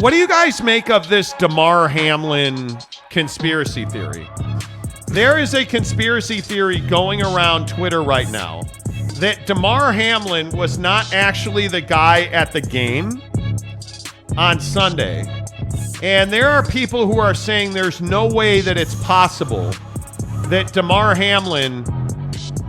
What do you guys make of this Damar Hamlin conspiracy theory? There is a conspiracy theory going around Twitter right now that Damar Hamlin was not actually the guy at the game on Sunday. And there are people who are saying there's no way that it's possible that Damar Hamlin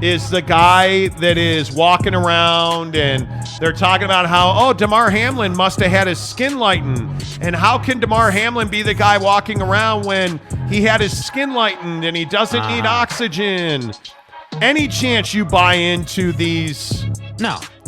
is the guy that is walking around, and they're talking about how, oh, Damar Hamlin must have had his skin lightened. And how can Damar Hamlin be the guy walking around when he had his skin lightened and he doesn't need oxygen? Any chance you buy into these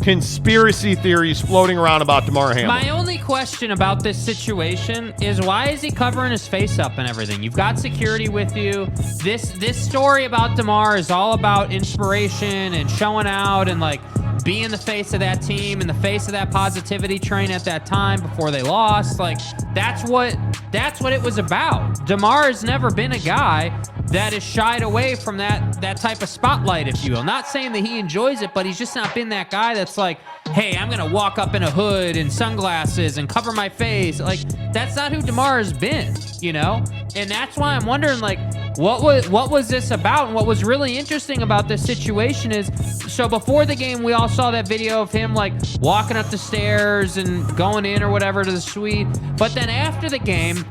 conspiracy theories floating around about Damar Hamlin? My only question about this situation is, why is he covering his face up and everything? You've got security with you. This story about Damar is all about inspiration and showing out and like being the face of that team and the face of that positivity train at that time before they lost. Like that's what it was about. Damar has never been a guy that is shied away from that type of spotlight, if you will. Not saying that he enjoys it, but he's just not been that guy that's like, hey, I'm gonna walk up in a hood and sunglasses and cover my face. Like, that's not who Damar has been, you know? And that's why I'm wondering, like, what was this about? And what was really interesting about this situation is, so before the game, we all saw that video of him like walking up the stairs and going in or whatever to the suite. But then after the game,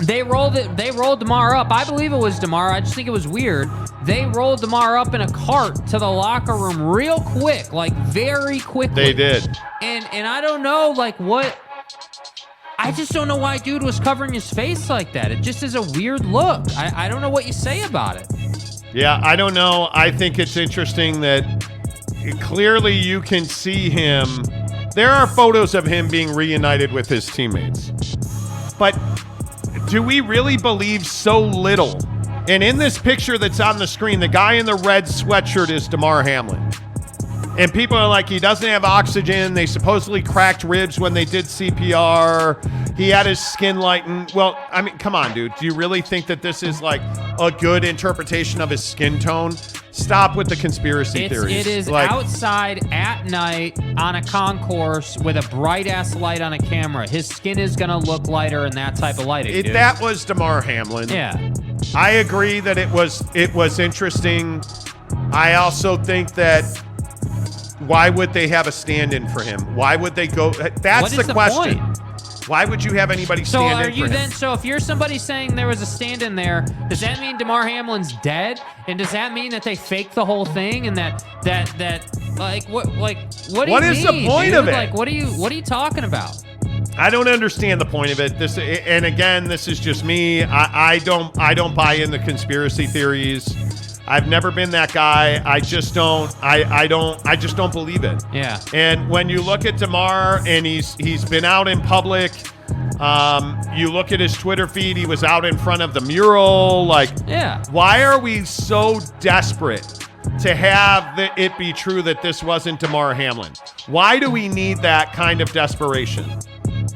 they rolled Damar up. I believe it was Damar. I just think it was weird. They rolled Damar up in a cart to the locker room real quick, like very quickly. They did. And I don't know, like, what... I just don't know why dude was covering his face like that. It just is a weird look. I don't know what you say about it. Yeah, I don't know. I think it's interesting that clearly you can see him. There are photos of him being reunited with his teammates. But do we really believe so little? And in this picture that's on the screen, the guy in the red sweatshirt is Damar Hamlin. And people are like, he doesn't have oxygen. They supposedly cracked ribs when they did CPR. He had his skin lightened. Well, I mean, come on, dude. Do you really think that this is like a good interpretation of his skin tone? Stop with the conspiracy theories. It is like, outside at night on a concourse with a bright-ass light on a camera. His skin is going to look lighter in that type of lighting, dude. That was Damar Hamlin. Yeah. I agree that it was interesting. I also think that why would they have a stand-in for him? Why would they go? That's the question. Point? Why would you have anybody stand in for him? So if you're somebody saying there was a stand-in there, does that mean Damar Hamlin's dead? And does that mean that they faked the whole thing and that what do you mean? What is the point of it? Like what are you talking about? I don't understand the point of it. And again, this is just me. I don't buy in the conspiracy theories. I've never been that guy. I just don't believe it. Yeah. And when you look at Damar and he's been out in public, you look at his Twitter feed, he was out in front of the mural. Like, yeah. Why are we so desperate to have it be true that this wasn't Damar Hamlin? Why do we need that kind of desperation?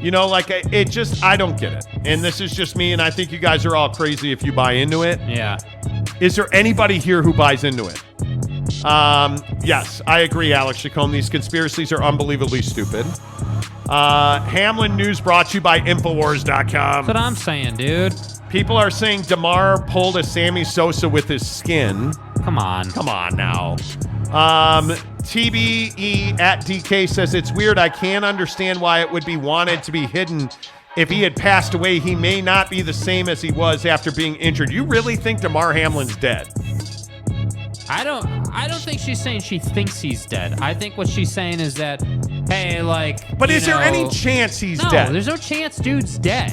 You know, like, I don't get it. And this is just me, and I think you guys are all crazy if you buy into it. Yeah. Is there anybody here who buys into it? Yes, I agree, Alex Chacon. These conspiracies are unbelievably stupid. Hamlin News brought to you by Infowars.com. That's what I'm saying, dude. People are saying Damar pulled a Sammy Sosa with his skin. Come on. Come on now. TBE at DK says, it's weird. I can't understand why it would be wanted to be hidden. If he had passed away, he may not be the same as he was after being injured. You really think Damar Hamlin's dead? I don't think she's saying she thinks he's dead. I think what she's saying is that, hey, like, but is there any chance he's dead? No, there's no chance dude's dead.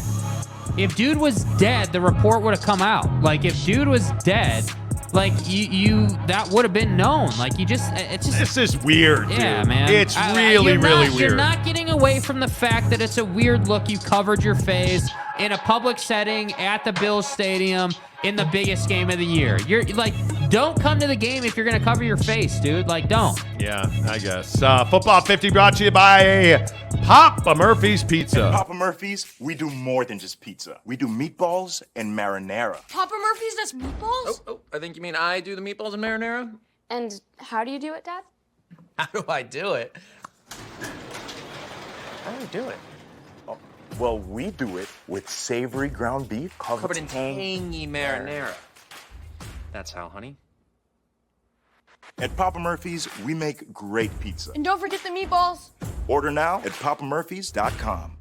If dude was dead, the report would have come out. Like, if dude was dead, like, you that would have been known. Like, it's just... This is weird, dude. Yeah, man. It's really weird. You're not getting away from the fact that it's a weird look. You covered your face in a public setting at the Bills Stadium in the biggest game of the year. You're like, don't come to the game if you're going to cover your face, dude. Like, don't. Yeah, I guess. Football 50 brought to you by Papa Murphy's Pizza. At Papa Murphy's, we do more than just pizza. We do meatballs and marinara. Papa Murphy's does meatballs? Oh, I think you mean I do the meatballs and marinara? And how do you do it, Dad? How do I do it? How do I do it? Well, we do it with savory ground beef Covered in tangy marinara. That's how, honey. At Papa Murphy's, we make great pizza. And don't forget the meatballs. Order now at papamurphys.com.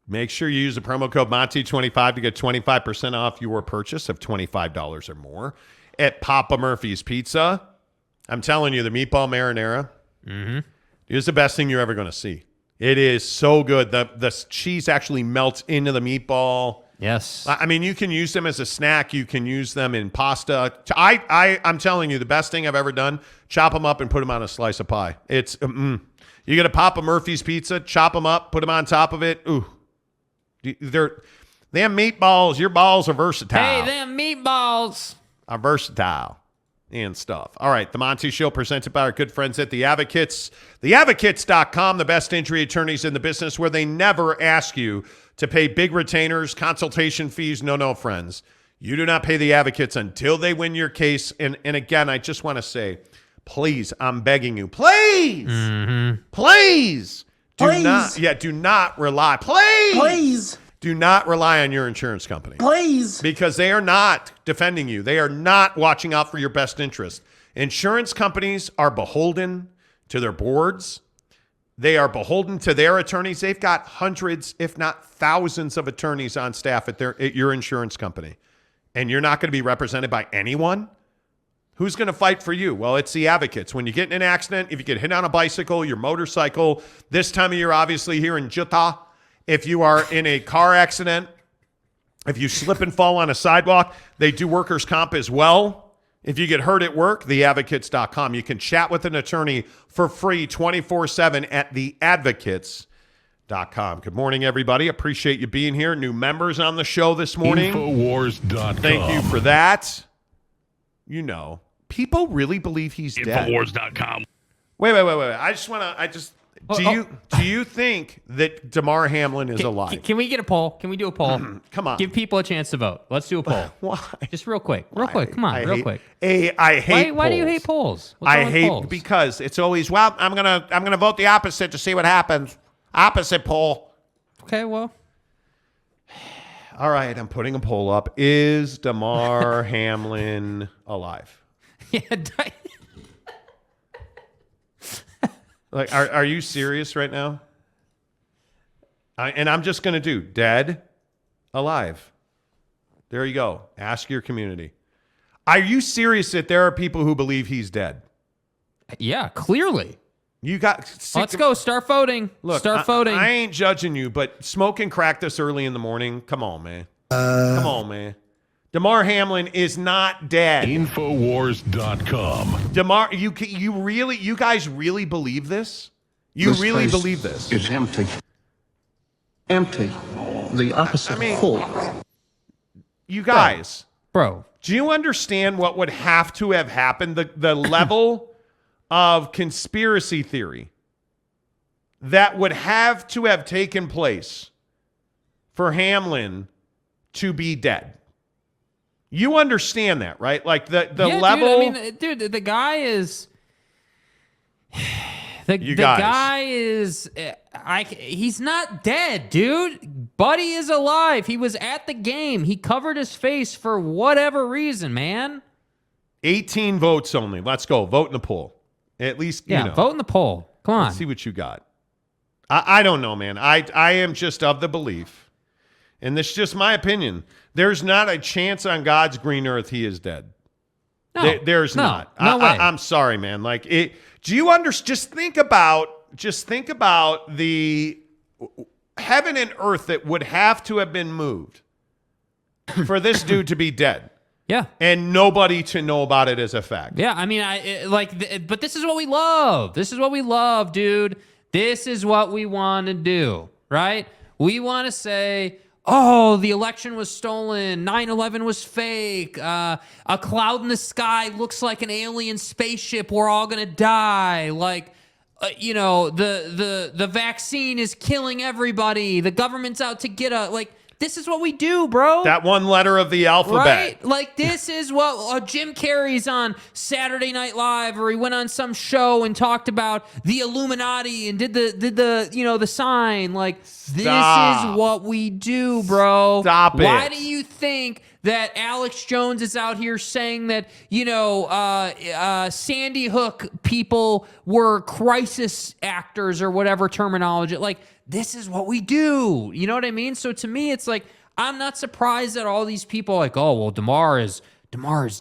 Make sure you use the promo code Monty25 to get 25% off your purchase of $25 or more at Papa Murphy's Pizza. I'm telling you, the meatball marinara is the best thing you're ever going to see. It is so good. The cheese actually melts into the meatball. Yes. I mean, you can use them as a snack. You can use them in pasta. I'm telling you, the best thing I've ever done, chop them up and put them on a slice of pie. It's, you get a Papa Murphy's Pizza, chop them up, put them on top of it. Ooh. Them meatballs, your balls are versatile. Hey, them meatballs are versatile and stuff. All right, the Monty Show presented by our good friends at The Advocates. TheAdvocates.com, the best injury attorneys in the business, where they never ask you to pay big retainers, consultation fees. No, friends. You do not pay the Advocates until they win your case. And again, I just want to say, please, I'm begging you, please, please. Do not rely. Please. Do not rely on your insurance company. Please. Because they are not defending you. They are not watching out for your best interest. Insurance companies are beholden to their boards. They are beholden to their attorneys. They've got hundreds, if not thousands, of attorneys on staff at your insurance company. And you're not going to be represented by anyone? Who's going to fight for you? Well, it's the Advocates. When you get in an accident, if you get hit on a bicycle, your motorcycle, this time of year, obviously here in Utah, if you are in a car accident, if you slip and fall on a sidewalk, they do workers' comp as well. If you get hurt at work, theadvocates.com. You can chat with an attorney for free 24/7 at theadvocates.com. Good morning, everybody. Appreciate you being here. New members on the show this morning. Infowars.com. Thank you for that. You know. People really believe he's dead. Infowars.com. Wait. Do you think that Damar Hamlin is alive? Can we get a poll? Can we do a poll? Come on. Give people a chance to vote. Let's do a poll. Why? Just real quick. Come on, real quick. I hate Why do you polls. hate polls? What's I wrong with hate polls? because it's always, well, I'm gonna vote the opposite to see what happens. Opposite poll. Okay, well. All right, I'm putting a poll up. Is Damar Hamlin alive? Yeah. Like, are you serious right now? And I'm just going to do dead, alive. There you go. Ask your community. Are you serious that there are people who believe he's dead? Yeah, clearly. Let's go. Start voting. Look, Start voting. I ain't judging you, but smoking crack this early in the morning, come on, man. Come on, man. Damar Hamlin is not dead. Infowars.com. Damar, you guys really believe this? You really believe this? It's empty. Empty. The opposite of full. You guys, Bro. do you understand what would have to have happened? The level of conspiracy theory that would have to have taken place for Hamlin to be dead. You understand that, right? Like the level. Dude, the guy is. The guy is. He's not dead, dude. Buddy is alive. He was at the game. He covered his face for whatever reason, man. 18 votes only. Let's go. Vote in the poll. At least, vote in the poll. Come on. Let's see what you got. I don't know, man. I am just of the belief, and this is just my opinion, there's not a chance on God's green earth he is dead. No, there's not. No way. I'm sorry, man. Like, do you understand? Just think about the heaven and earth that would have to have been moved for this dude to be dead. Yeah. And nobody to know about it as a fact. Yeah, I mean, but this is what we love. This is what we love, dude. This is what we want to do, right? We want to say, oh, the election was stolen. 9/11 was fake. A cloud in the sky looks like an alien spaceship. We're all going to die. Like, the vaccine is killing everybody. The government's out to get us. Like, this is what we do, bro. That one letter of the alphabet. Right? Like, this is what Jim Carrey's on Saturday Night Live, or he went on some show and talked about the Illuminati and did the sign. Like, this is what we do, bro. Stop it. Why do you think that Alex Jones is out here saying that, Sandy Hook people were crisis actors or whatever terminology? Like, this is what we do. You know what I mean? So to me, it's like, I'm not surprised that all these people are like, oh, well, Damar is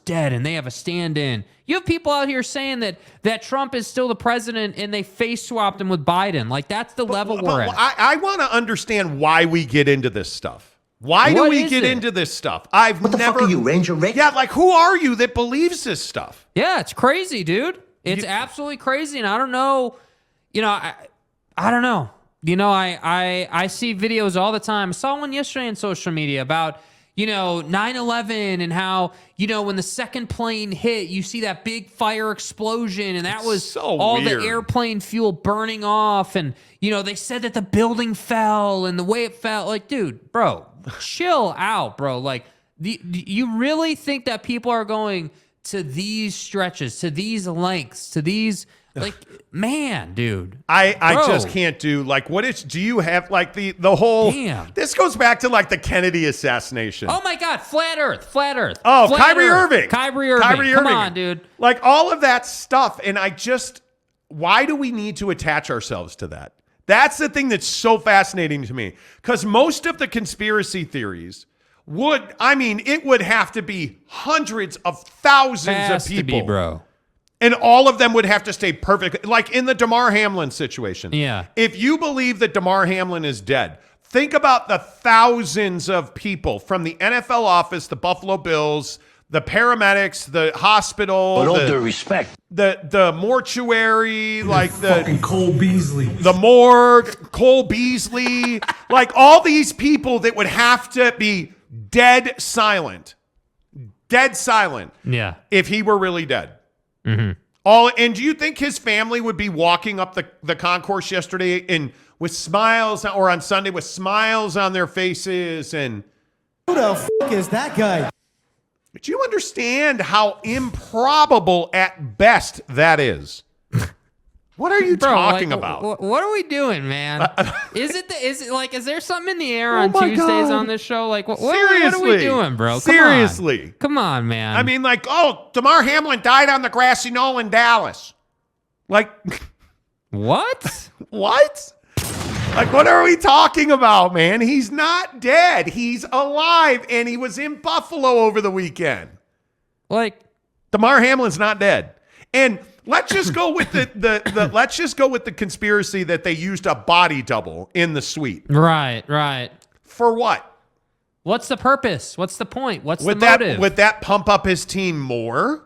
dead and they have a stand-in. You have people out here saying that Trump is still the president and they face swapped him with Biden. Like, that's the level we're at. I want to understand why we get into this stuff. Why do we get into this stuff? What the fuck are you, Ranger Rick? Yeah, like, who are you that believes this stuff? Yeah, it's crazy, dude. It's absolutely crazy, and I don't know. I don't know. I see videos all the time. I saw one yesterday on social media about 9/11 and how when the second plane hit, you see that big fire explosion, and that was so all weird. the airplane fuel burning off, and they said that the building fell and the way it fell. Like, dude, bro, chill out, bro. Like, you really think that people are going to these stretches, to these lengths, to these? Like, man, dude. I just can't do, like, do you have, like, the whole, Damn. This goes back to, like, the Kennedy assassination. Oh, my God, flat earth. Oh, Flat Kyrie Earth. Irving. Kyrie Irving. Come on, dude. Like, all of that stuff, and why do we need to attach ourselves to that? That's the thing that's so fascinating to me, because most of the conspiracy theories it would have to be hundreds of thousands of people. To be, bro. And all of them would have to stay perfect. Like in the Damar Hamlin situation. Yeah. If you believe that Damar Hamlin is dead, think about the thousands of people from the NFL office, the Buffalo Bills, the paramedics, the hospital. With all due respect. The mortuary, like fucking Cole Beasley. The morgue, Cole Beasley. Like all these people that would have to be dead silent. Dead silent. Yeah. If he were really dead. Mm-hmm. And do you think his family would be walking up the concourse yesterday and with smiles, or on Sunday with smiles on their faces? And Who the fuck is that guy? do you understand how improbable at best that is? What are you talking about? What are we doing, man? Is there something in the air on my Tuesdays God. on this show? Like, what Seriously. are we doing, bro? Seriously. Come on, man. I mean, like, Damar Hamlin died on the grassy knoll in Dallas. Like, what? what? Like, what are we talking about, man? He's not dead. He's alive, and he was in Buffalo over the weekend. Like, Damar Hamlin's not dead. And let's just go with let's just go with the conspiracy that they used a body double in the suite. right. For what? What's the purpose? What's the point? What's the motive? Would that pump up his team more?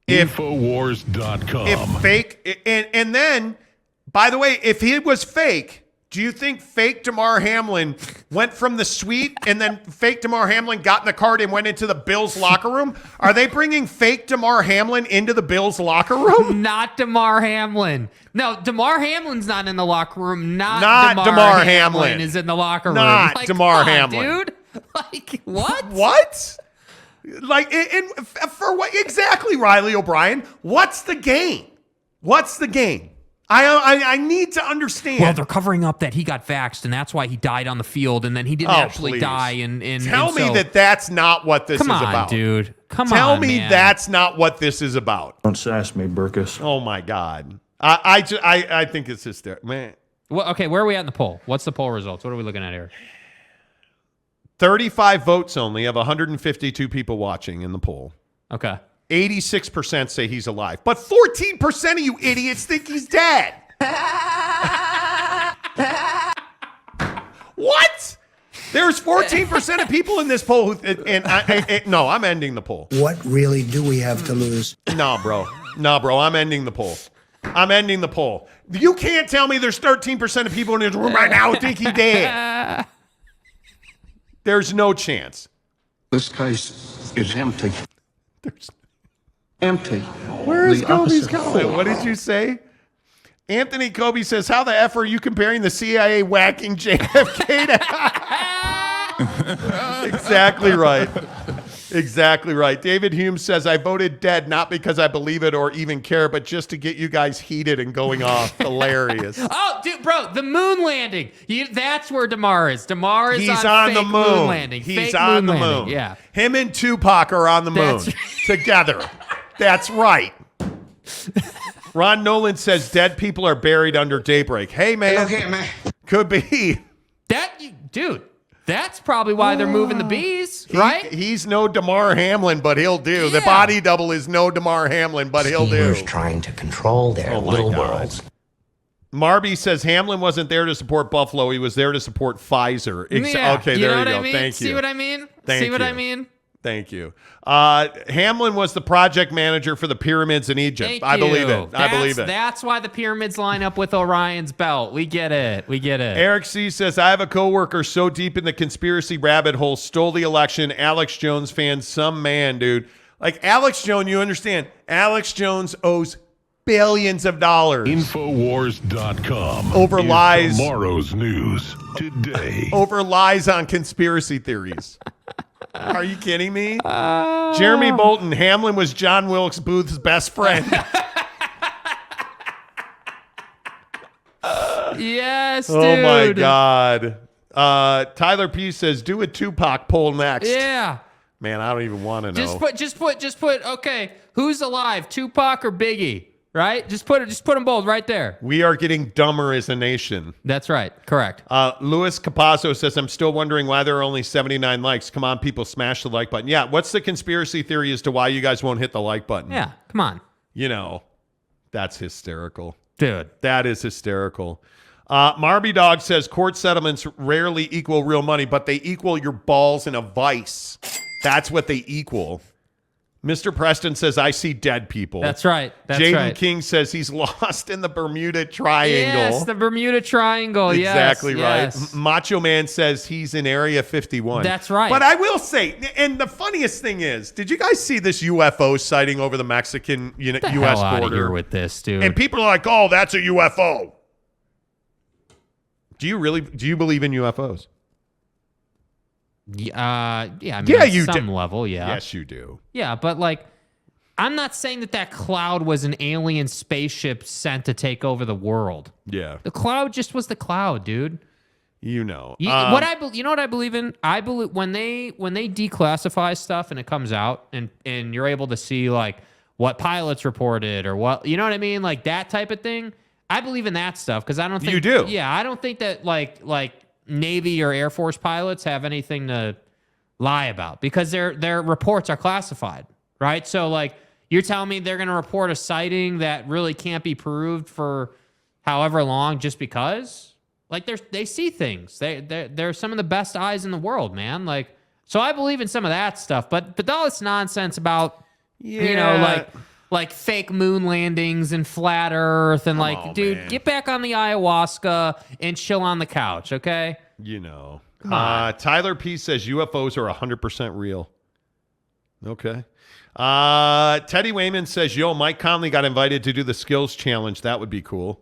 Infowars.com. If fake, and then, by the way, if he was fake, do you think fake Damar Hamlin went from the suite and then fake Damar Hamlin got in the car and went into the Bills locker room? Are they bringing fake Damar Hamlin into the Bills locker room? Not Damar Hamlin. No, Damar Hamlin's not in the locker room. Not Damar Hamlin is in the locker room. Not like, Damar come on, Hamlin. dude. Like, what? What? Like, and for what exactly, Riley O'Brien? What's the game? What's the game? I need to understand. Well, they're covering up that he got vaxxed, and that's why he died on the field, and then he didn't actually please. die. Tell me that that's not what this is about. Come on, dude. Tell me that's not what this is about. Don't sass me, Burkus. Oh my God. I think it's hysterical, man. Well, okay, where are we at in the poll? What's the poll results? What are we looking at here? 35 votes only of 152 people watching in the poll. Okay. 86% say he's alive, but 14% of you idiots think he's dead. What? There's 14% of people in this poll no, I'm ending the poll. What really do we have to lose? No, bro, I'm ending the poll. I'm ending the poll. You can't tell me there's 13% of people in this room right now who think he's dead. There's no chance. This case is empty. There's Empty. Where is The Kobe's opposite comment? full. What did you say? Anthony Kobe says, how the F are you comparing the CIA whacking JFK to... Exactly right. Exactly right. David Hume says, I voted dead not because I believe it or even care, but just to get you guys heated and going off. Hilarious. Oh, dude, bro, the moon landing. That's where Damar is. Damar is He's on on the fake moon. landing. He's Fake on moon the landing. moon. Yeah. Him and Tupac are on the moon That's together. That's right. Ron Nolan says dead people are buried under daybreak. Hey, man. Okay, man. Could be. Dude, that's probably why they're moving the bees, right? He's no Damar Hamlin, but he'll do. The Yeah. body double is no Damar Hamlin, but he'll do. Schemers trying to control their Oh my little God. worlds. Marby says Hamlin wasn't there to support Buffalo. He was there to support Pfizer. Yeah. Okay, You there know you what go. I mean? Thank you. See what I mean? Thank See what you. I mean? Thank you. Hamlin was the project manager for the pyramids in Egypt. Thank I believe you. it. I believe it. That's why the pyramids line up with Orion's belt. We get it. We get it. Eric C. says, I have a coworker so deep in the conspiracy rabbit hole, stole the election. Alex Jones fan, some man, dude. Like Alex Jones, you understand, Alex Jones owes billions of dollars. Infowars.com. Over is lies. Tomorrow's news today. Over lies on conspiracy theories. Are you kidding me? Jeremy Bolton, Hamlin was John Wilkes Booth's best friend. Yes, dude. Oh my God. Tyler P says, do a Tupac poll next. Yeah. Man, I don't even want to know. Just put. Okay, who's alive, Tupac or Biggie? Right? Just put them both right there. We are getting dumber as a nation. That's right. Correct. Luis Capasso says, I'm still wondering why there are only 79 likes. Come on, people, smash the like button. Yeah, what's the conspiracy theory as to why you guys won't hit the like button? Yeah. Come on, You know, that's hysterical. dude. That is hysterical. Marby Dog says, court settlements rarely equal real money, but they equal your balls in a vice. That's what they equal. Mr. Preston says, I see dead people. That's right. That's Jaden right. King says he's lost in the Bermuda Triangle. Yes, the Bermuda Triangle. Exactly Yes, right. yes. Macho Man says he's in Area 51. That's right. But I will say, and the funniest thing is, did you guys see this UFO sighting over the Mexican Get the U.S. hell out of border? here with this, dude. And people are like, oh, that's a UFO. Do you believe in UFOs? Yeah, I mean, Yeah, on you some do. level, yeah. Yes, you do. Yeah, but like, I'm not saying that cloud was an alien spaceship sent to take over the world. Yeah. The cloud just was the cloud, dude. You know. You know what I believe in? I believe when they declassify stuff and it comes out and you're able to see like what pilots reported or what, you know what I mean? Like that type of thing. I believe in that stuff because I don't think You do? Yeah, I don't think that like Navy or Air Force pilots have anything to lie about because their reports are classified, right? So like you're telling me they're going to report a sighting that really can't be proved for however long just because? Like they see things. They're some of the best eyes in the world, man. Like so I believe in some of that stuff, but all this nonsense about you know like fake moon landings and flat earth and dude, man. get back on the ayahuasca and chill on the couch, okay? You know. Come on. Tyler P says UFOs are 100% real. Okay. Teddy Wayman says, yo, Mike Conley got invited to do the skills challenge. That would be cool.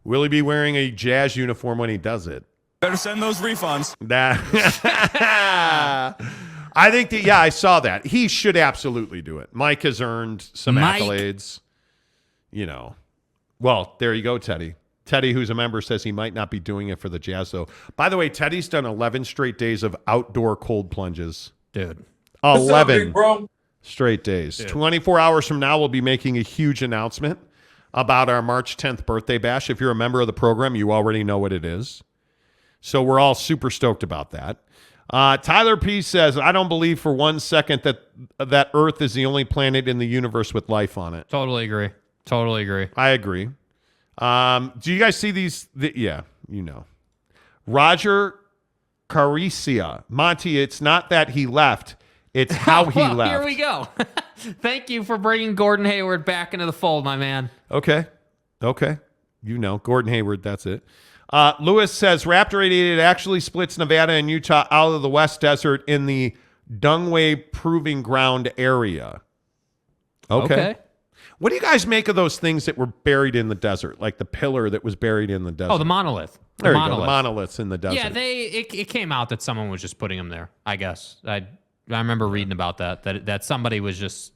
Will he be wearing a Jazz uniform when he does it? Better send those refunds. I think that, I saw that. He should absolutely do it. Mike has earned some accolades. You know. Well, there you go, Teddy. Teddy, who's a member, says he might not be doing it for the Jazz, though. By the way, Teddy's done 11 straight days of outdoor cold plunges. Dude. 11 straight days. Dude. 24 hours from now, we'll be making a huge announcement about our March 10th birthday bash. If you're a member of the program, you already know what it is. So we're all super stoked about that. Tyler P says, I don't believe for 1 second that Earth is the only planet in the universe with life on it. Totally agree. Totally agree. I agree. Do you guys see these? Yeah, you know. Roger Caricia. Monty, it's not that he left. It's how he left. Here we go. Thank you for bringing Gordon Hayward back into the fold, my man. Okay. You know, Gordon Hayward, that's it. Lewis says, Raptor 88 actually splits Nevada and Utah out of the West Desert in the Dungway Proving Ground area. Okay. What do you guys make of those things that were buried in the desert, like the pillar that was buried in the desert? Oh, the monolith. There you go, the monoliths in the desert. Yeah, it came out that someone was just putting them there, I guess. I remember reading about that somebody was just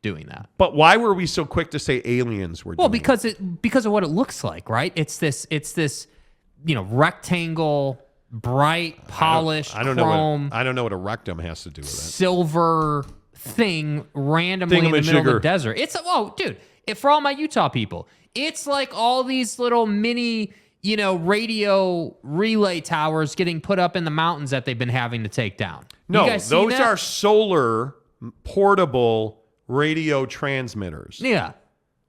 doing that. But why were we so quick to say aliens were doing because of what it looks like, right? It's this rectangle, bright, polished, chrome. I don't know what a rectum has to do with it. Silver thing randomly in the middle of the desert. Dude, for all my Utah people, it's like all these little mini, radio relay towers getting put up in the mountains that they've been having to take down. No, those are solar portable radio transmitters. Yeah.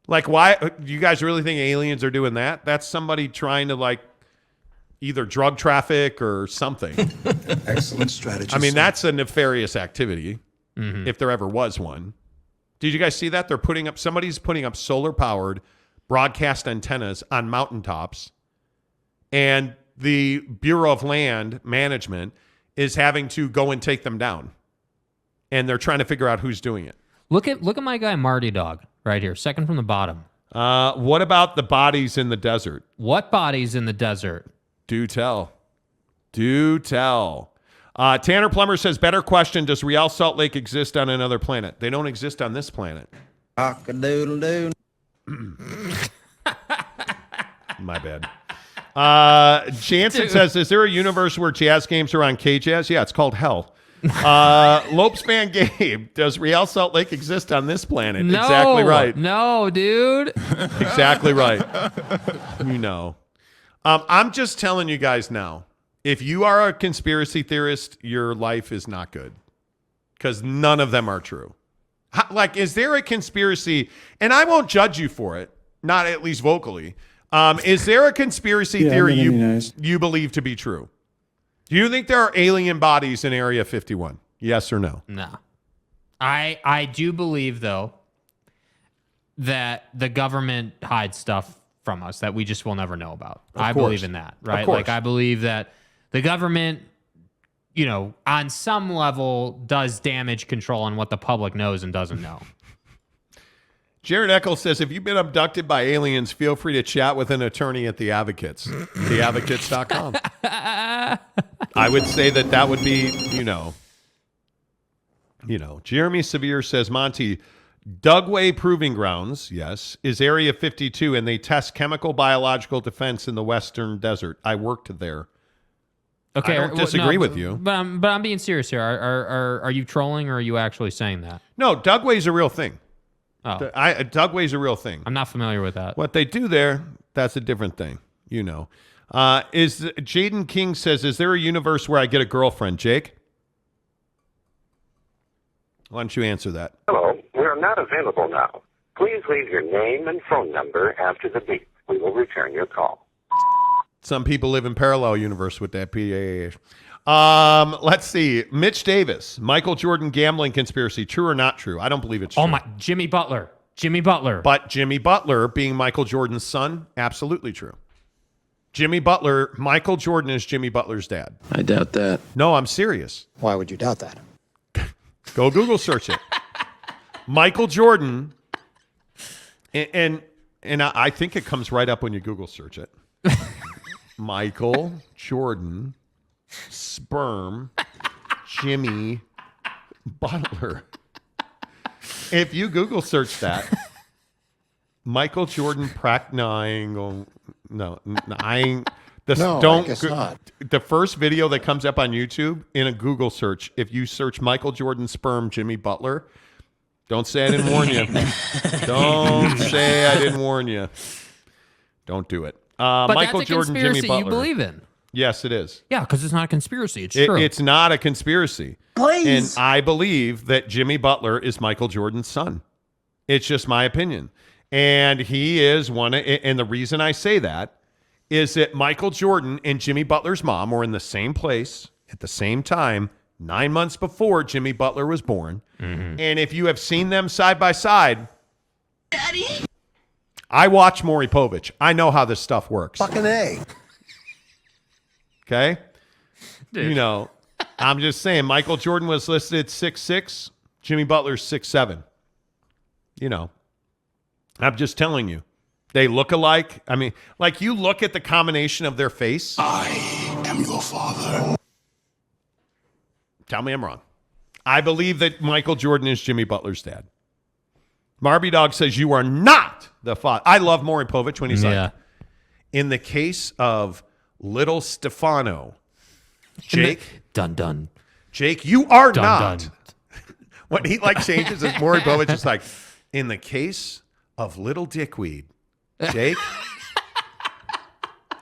Like, why do you guys really think aliens are doing that? That's somebody trying to either drug traffic or something. Excellent strategy. I mean, that's a nefarious activity. If there ever was one. Did you guys see that? Somebody's putting up solar-powered broadcast antennas on mountaintops, and the Bureau of Land Management is having to go and take them down. And they're trying to figure out who's doing it. Look at my guy Marty Dog right here, second from the bottom. What about the bodies in the desert? What bodies in the desert? Do tell. Do tell. Tanner Plummer says, better question, does Real Salt Lake exist on another planet? They don't exist on this planet. Cock-a-doodle-doo. My bad. Jansen says, is there a universe where jazz games are on K-Jazz? Yeah, it's called Hell. Lopespan Gabe, does Real Salt Lake exist on this planet? No, exactly right. No, dude. Exactly right. I'm just telling you guys now, if you are a conspiracy theorist, your life is not good because none of them are true. Is there a conspiracy? And I won't judge you for it, not at least vocally. Is there a conspiracy theory you believe to be true? Do you think there are alien bodies in Area 51? Yes or no? No. I do believe, though, that the government hides stuff from us that we just will never know about. I believe in that, right? Like, I believe that the government, on some level does damage control on what the public knows and doesn't know. Jared Eccles says, if you've been abducted by aliens, feel free to chat with an attorney at The Advocates, theadvocates.com. I would say that would be, Jeremy Severe says, Monty, Dugway Proving Grounds, yes, is Area 52, and they test chemical biological defense in the Western Desert. I worked there. Okay, I don't disagree with you. But I'm being serious here. Are you trolling or are you actually saying that? No, Dugway's a real thing. Oh. Dugway's a real thing. I'm not familiar with that. What they do there, that's a different thing. Jaden King says, is there a universe where I get a girlfriend, Jake? Why don't you answer that? Hello, we are not available now. Please leave your name and phone number after the beep. We will return your call. Some people live in parallel universe with that PAH. Let's see. Mitch Davis, Michael Jordan gambling conspiracy, true or not true? I don't believe it's true. Oh my, Jimmy Butler. But Jimmy Butler being Michael Jordan's son, absolutely true. Michael Jordan is Jimmy Butler's dad. I doubt that. No, I'm serious. Why would you doubt that? Go Google search it. Michael Jordan, and I think it comes right up when you Google search it. Michael Jordan, sperm, Jimmy Butler. If you Google search that, Michael Jordan no, I ain't. I guess not. The first video that comes up on YouTube in a Google search, if you search Michael Jordan sperm Jimmy Butler, don't say I didn't warn you. Don't say I didn't warn you. Don't do it. But Michael that's a Jordan, conspiracy Jimmy Butler. you believe in. Yes, it is. Yeah, because it's not a conspiracy. It's true. It's not a conspiracy. Please. And I believe that Jimmy Butler is Michael Jordan's son. It's just my opinion. And he is and the reason I say that is that Michael Jordan and Jimmy Butler's mom were in the same place at the same time 9 months before Jimmy Butler was born. Mm-hmm. And if you have seen them side by side, Daddy, I watch Maury Povich. I know how this stuff works. Fucking A. Okay? Dude. I'm just saying, Michael Jordan was listed 6'6", Jimmy Butler's 6'7". I'm just telling you. They look alike. I mean, like you look at the combination of their face. I am your father. Tell me I'm wrong. I believe that Michael Jordan is Jimmy Butler's dad. Marby Dog says you are not the father. I love Maury Povich when he's like, in the case of little Stefano, Jake. Dun. Jake, you are dun, not. dun. When he like changes his Maury Povich is like, in the case of little Dickweed, Jake,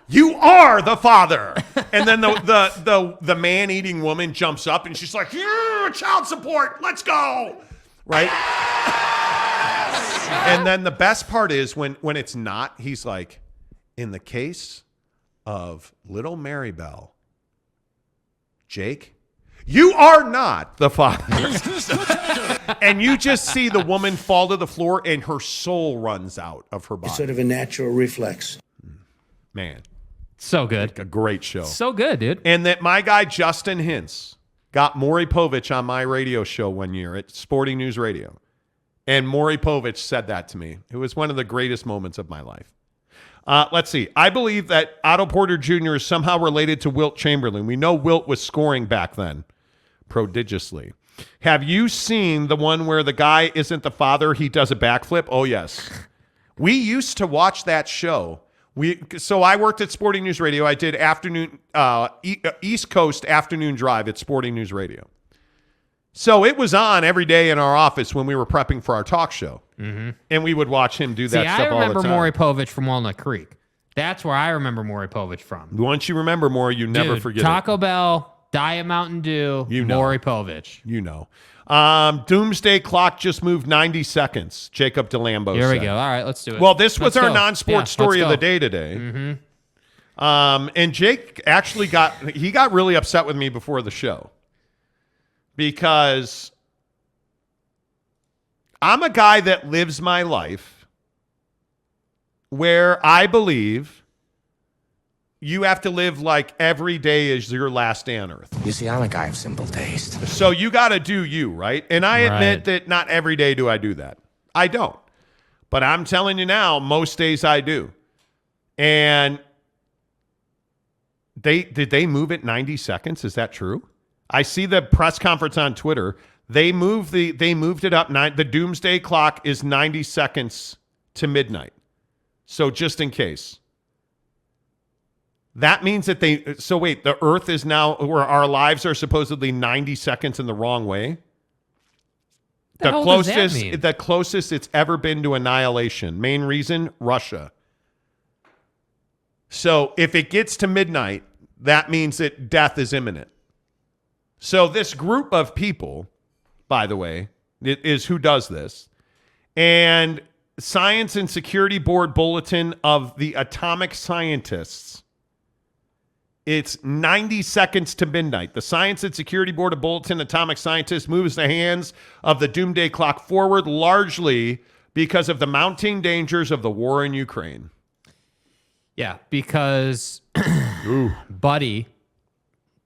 you are the father. And then the man-eating woman jumps up and she's like, yeah, child support, let's go. Right? And then the best part is when it's not, he's like, in the case of little Maribel, Jake, you are not the father. And you just see the woman fall to the floor and her soul runs out of her body. It's sort of a natural reflex. Man. So good. Like a great show. So good, dude. And that my guy Justin Hintz got Maury Povich on my radio show one year at Sporting News Radio. And Maury Povich said that to me. It was one of the greatest moments of my life. Let's see. I believe that Otto Porter Jr. is somehow related to Wilt Chamberlain. We know Wilt was scoring back then prodigiously. Have you seen the one where the guy isn't the father, he does a backflip? Oh, yes. We used to watch that show. So I worked at Sporting News Radio. I did afternoon East Coast afternoon drive at Sporting News Radio. So it was on every day in our office when we were prepping for our talk show. Mm-hmm. And we would watch him do that stuff all the time. I remember Maury Povich from Walnut Creek. That's where I remember Maury Povich from. Once you remember Maury, you never forget Taco Bell, Diet Mountain Dew, Maury Povich. You know. Doomsday Clock just moved 90 seconds, Jacob DeLambo Here said. we go. All right, let's do it. Well, this was our non-sports story of the day today. Mm-hmm. And Jake actually got really upset with me before the show. Because I'm a guy that lives my life where I believe you have to live like every day is your last day on earth. You see, I'm a guy of simple taste. So you got to do you, right? And I admit that not every day do I do that. I don't. But I'm telling you now, most days I do. And did they move it 90 seconds? Is that true? I see the press conference on Twitter. They moved it up. The doomsday clock is 90 seconds to midnight. So just in case. That means that the earth is now, or our lives are supposedly 90 seconds in the wrong way. The closest it's ever been to annihilation. Main reason, Russia. So if it gets to midnight, that means that death is imminent. So this group of people, by the way, is who does this. And Science and Security Board Bulletin of the Atomic Scientists. It's 90 seconds to midnight. The Science and Security Board of Bulletin Atomic Scientists moves the hands of the doomsday clock forward largely because of the mounting dangers of the war in Ukraine. Yeah, because Buddy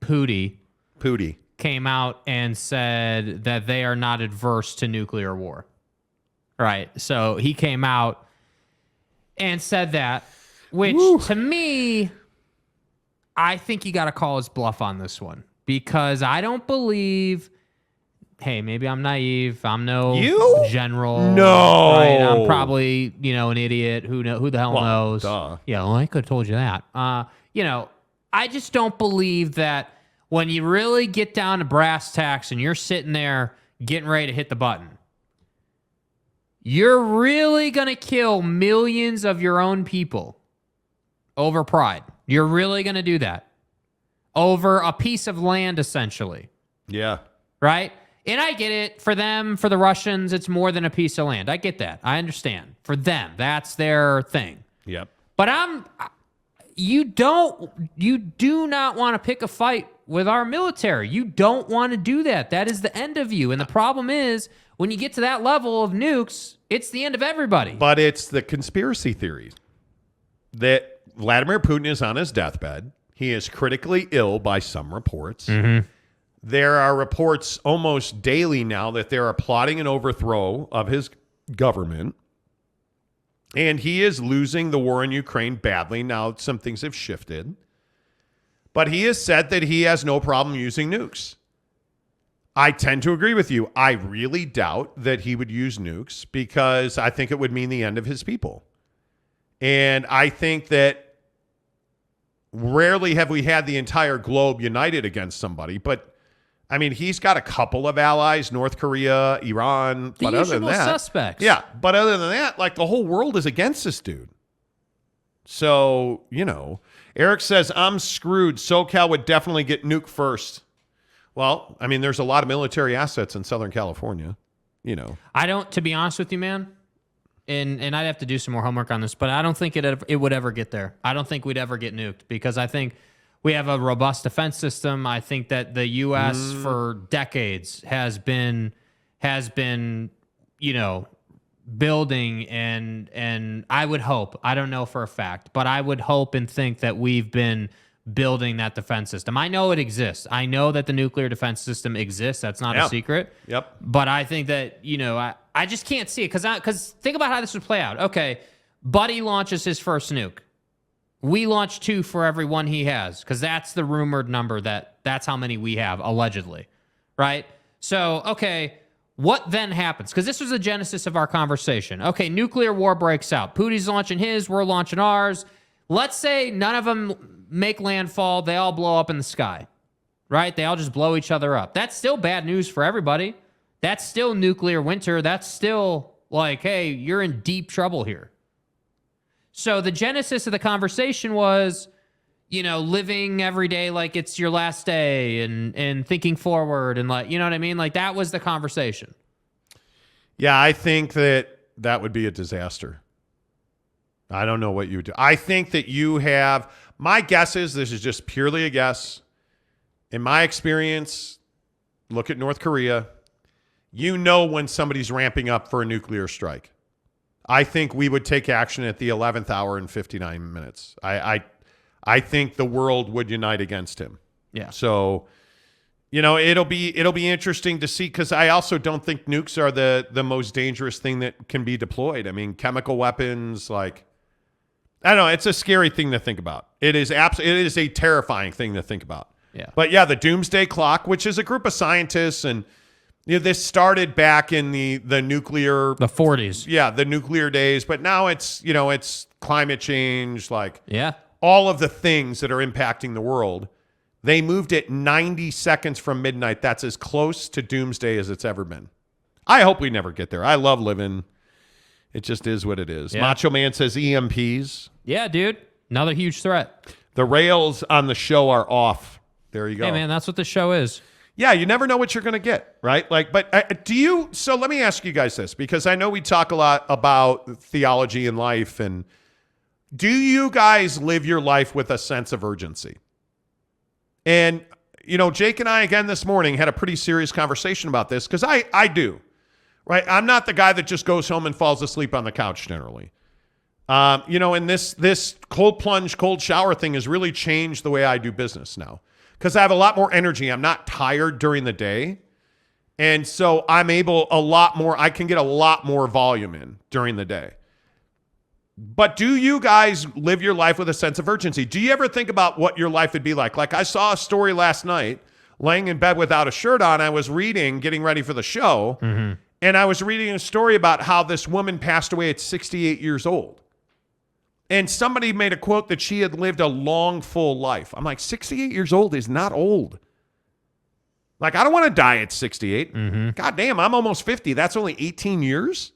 Pooty came out and said that they are not adverse to nuclear war. Right. So he came out and said that, which to me, I think you got to call his bluff on this one because I don't believe, hey, maybe I'm naive. I'm no general. No. Right? I'm probably, an idiot. Who the hell knows? Duh. Yeah, well, I could have told you that. I just don't believe that when you really get down to brass tacks and you're sitting there getting ready to hit the button, you're really going to kill millions of your own people over pride. You're really going to do that over a piece of land, essentially. Yeah. Right? And I get it. For them, for the Russians, it's more than a piece of land. I get that. I understand. For them, that's their thing. Yep. But you do not want to pick a fight with our military. You don't want to do that. That is the end of you. And the problem is, when you get to that level of nukes, it's the end of everybody. But it's the conspiracy theory that Vladimir Putin is on his deathbed. He is critically ill by some reports. Mm-hmm. There are reports almost daily now that they are plotting an overthrow of his government. And he is losing the war in Ukraine badly. Now, some things have shifted. But he has said that he has no problem using nukes. I tend to agree with you. I really doubt that he would use nukes because I think it would mean the end of his people. And I think that rarely have we had the entire globe united against somebody. But, I mean, he's got a couple of allies, North Korea, Iran. The but usual other than that, suspects. Yeah, but other than that, like the whole world is against this dude. So, Eric says, I'm screwed. SoCal would definitely get nuked first. Well, I mean, there's a lot of military assets in Southern California, I don't, to be honest with you, man, and I'd have to do some more homework on this, but I don't think it would ever get there. I don't think we'd ever get nuked because I think we have a robust defense system. I think that the U.S. for decades has been, building and I would hope, I don't know for a fact, but I would hope and think that we've been building that defense system. I know it exists. I know that the nuclear defense system exists. That's not a secret. Yep. But I think that, I just can't see it because think about how this would play out. Okay, Buddy launches his first nuke. We launch 2 for every one he has because that's the rumored number that's how many we have, allegedly, right? So, okay, what then happens? Because this was the genesis of our conversation. Okay, nuclear war breaks out. Putin's launching his, we're launching ours. Let's say none of them make landfall. They all blow up in the sky, right? They all just blow each other up. That's still bad news for everybody. That's still nuclear winter. That's still like, hey, you're in deep trouble here. So the genesis of the conversation was, living every day like it's your last day and thinking forward and like, you know what I mean? Like that was the conversation. Yeah, I think that would be a disaster. I don't know what you would do. I think that you have, my guess is, this is just purely a guess. In my experience, look at North Korea. When somebody's ramping up for a nuclear strike. I think we would take action at the 11th hour and 59 minutes. I think the world would unite against him. Yeah. So, it'll be interesting to see because I also don't think nukes are the most dangerous thing that can be deployed. I mean, chemical weapons, like, I don't know. It's a scary thing to think about. It is a terrifying thing to think about. Yeah. But yeah, the doomsday clock, which is a group of scientists, and this started back in the nuclear, the 40s. Yeah, the nuclear days. But now it's it's climate change, like all of the things that are impacting the world. They moved it 90 seconds from midnight. That's as close to doomsday as it's ever been. I hope we never get there. I love living. It just is what it is. Yeah. Macho Man says EMPs. Yeah, dude. Another huge threat. The rails on the show are off. There you go. Hey, man, that's what the show is. Yeah, you never know what you're going to get, right? Like, but so let me ask you guys this, because I know we talk a lot about theology and life, and do you guys live your life with a sense of urgency? And, Jake and I, again, this morning had a pretty serious conversation about this, because I do. Right, I'm not the guy that just goes home and falls asleep on the couch generally. And this cold plunge, cold shower thing has really changed the way I do business now because I have a lot more energy. I'm not tired during the day. And so I'm able I can get a lot more volume in during the day. But do you guys live your life with a sense of urgency? Do you ever think about what your life would be like? Like I saw a story last night, laying in bed without a shirt on. I was reading, getting ready for the show. Mm-hmm. And I was reading a story about how this woman passed away at 68 years old. And somebody made a quote that she had lived a long, full life. I'm like, 68 years old is not old. Like, I don't want to die at 68. Mm-hmm. God damn, I'm almost 50. That's only 18 years.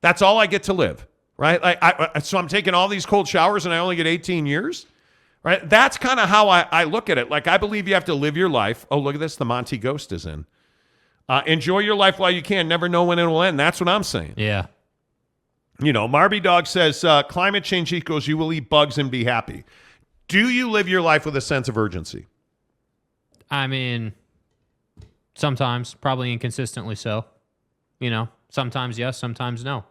That's all I get to live, right? Like, so I'm taking all these cold showers and I only get 18 years, right? That's kind of how I look at it. Like, I believe you have to live your life. Oh, look at this. The Monty Ghost is in. Enjoy your life while you can. Never know when it will end. That's what I'm saying. Yeah. Marby Dog says, climate change equals you will eat bugs and be happy. Do you live your life with a sense of urgency? I mean, sometimes, probably inconsistently so. Sometimes yes, sometimes no.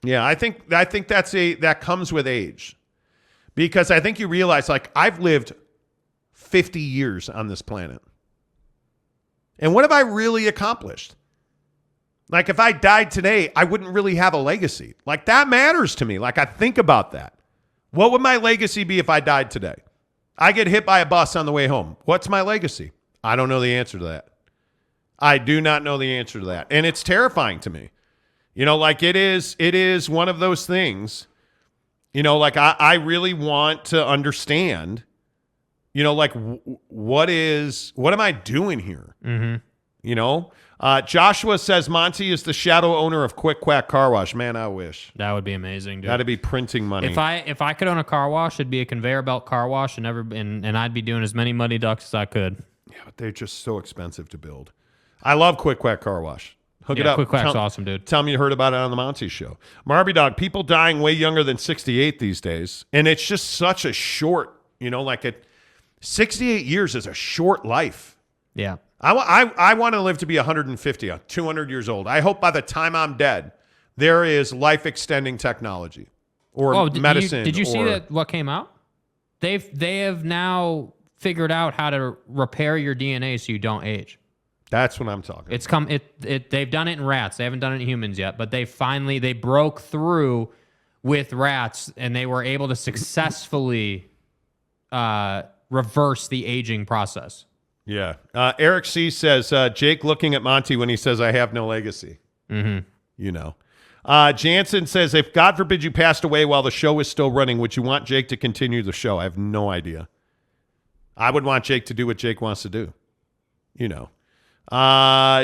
Yeah, I think that comes with age. Because I think you realize, like, I've lived 50 years on this planet. And what have I really accomplished? Like if I died today, I wouldn't really have a legacy. Like that matters to me. Like I think about that. What would my legacy be if I died today? I get hit by a bus on the way home. What's my legacy? I don't know the answer to that. I do not know the answer to that. And it's terrifying to me. You know, like it is one of those things, you know, like I really want to understand, you know, like what am I doing here? Mm-hmm. You know, Joshua says Monty is the shadow owner of Quick Quack Car Wash. Man, I wish. That would be amazing, dude. That'd be printing money. If I could own a car wash, it'd be a conveyor belt car wash, and I'd be doing as many muddy ducks as I could. Yeah, but they're just so expensive to build. I love Quick Quack Car Wash. Hook it up. Quick Quack's awesome, dude. Tell me you heard about it on the Monty Show. Marby Dog, people dying way younger than 68 these days, and it's just such a short, you know, like 68 years is a short life. Yeah. I want to live to be 150, 200 years old. I hope by the time I'm dead, there is life-extending technology or medicine. Did you see that? What came out? They have now figured out how to repair your DNA so you don't age. That's what I'm talking. It's come. They've done it in rats. They haven't done it in humans yet, but they broke through with rats, and they were able to successfully reverse the aging process. Yeah. Eric C. says, Jake looking at Monty when he says, I have no legacy. Mm-hmm. You know. Jansen says, if God forbid you passed away while the show is still running, would you want Jake to continue the show? I have no idea. I would want Jake to do what Jake wants to do. You know.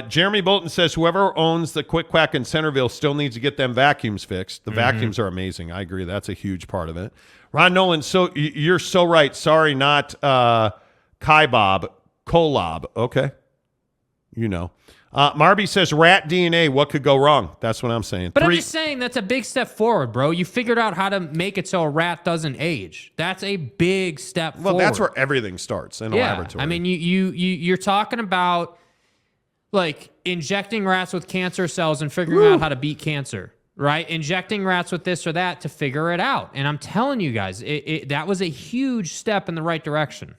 Jeremy Bolton says, whoever owns the Quick Quack in Centerville still needs to get them vacuums fixed. The vacuums are amazing. I agree. That's a huge part of it. Ron Nolan, so you're so right. Sorry, not Kaibob. Kolob. Okay. You know. Marby says rat DNA. What could go wrong? That's what I'm saying. But I'm just saying that's a big step forward, bro. You figured out how to make it so a rat doesn't age. That's a big step forward. Well, that's where everything starts in a laboratory. I mean, you're talking about like injecting rats with cancer cells and figuring out how to beat cancer, right? Injecting rats with this or that to figure it out. And I'm telling you guys, that was a huge step in the right direction.